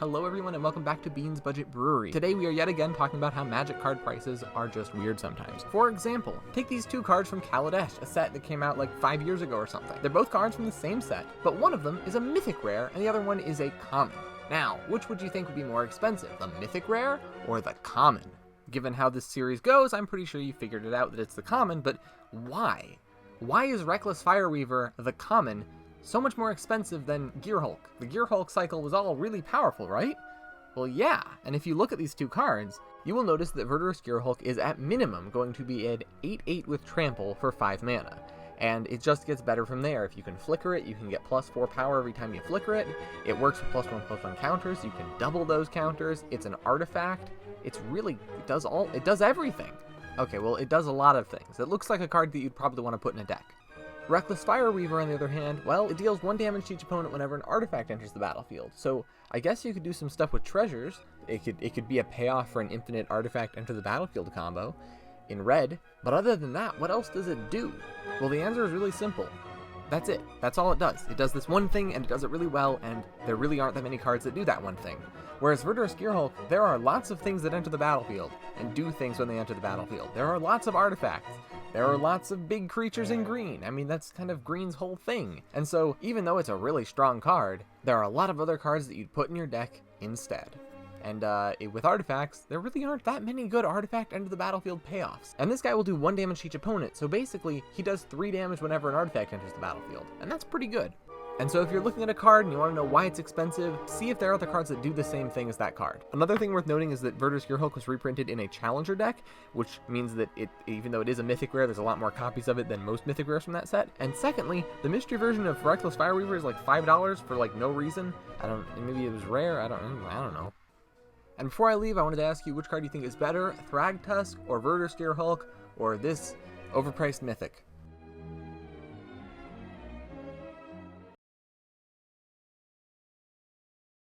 Hello everyone and welcome back to Bean's Budget Brewery. Today we are yet again talking about how Magic card prices are just weird sometimes. For example, take these two cards from Kaladesh, a set that came out like 5 years ago or something. They're both cards from the same set, but one of them is a mythic rare and the other one is a common. Now, which would you think would be more expensive, the mythic rare or the common? Given how this series goes, I'm pretty sure you figured it out that it's the common, but why? Why is Reckless Fireweaver the common so much more expensive than Gearhulk? The Gearhulk cycle was all really powerful, right? Well, yeah, and if you look at these two cards, you will notice that Verderous Gearhulk is at minimum going to be an 8/8 with Trample for 5 mana. And it just gets better from there. If you can flicker it, you can get +4 power every time you flicker it. It works with +1/+1 counters. You can double those counters. It's an artifact. It does everything. Okay, well, it does a lot of things. It looks like a card that you'd probably want to put in a deck. Reckless Fireweaver, on the other hand, well, it deals 1 damage to each opponent whenever an artifact enters the battlefield. So I guess you could do some stuff with treasures. It could be a payoff for an infinite artifact enter the battlefield combo in red. But other than that, what else does it do? Well, the answer is really simple. That's it. That's all it does. It does this one thing, and it does it really well, and there really aren't that many cards that do that one thing. Whereas Verderous Gearhulk, there are lots of things that enter the battlefield, and do things when they enter the battlefield. There are lots of artifacts. There are lots of big creatures in green. I mean, that's kind of green's whole thing. And so, even though it's a really strong card, there are a lot of other cards that you'd put in your deck instead. And with artifacts, there really aren't that many good artifact enter the battlefield payoffs. And this guy will do 1 damage to each opponent, so basically, he does 3 damage whenever an artifact enters the battlefield. And that's pretty good. And so if you're looking at a card and you want to know why it's expensive, see if there are other cards that do the same thing as that card. Another thing worth noting is that Verderous Gearhulk was reprinted in a Challenger deck, which means that even though it is a mythic rare, there's a lot more copies of it than most mythic rares from that set. And secondly, the mystery version of Reckless Fireweaver is like $5 for like no reason. Maybe it was rare, I don't know. And before I leave, I wanted to ask you which card you think is better, Thragtusk or Verderous Gearhulk, or this overpriced mythic.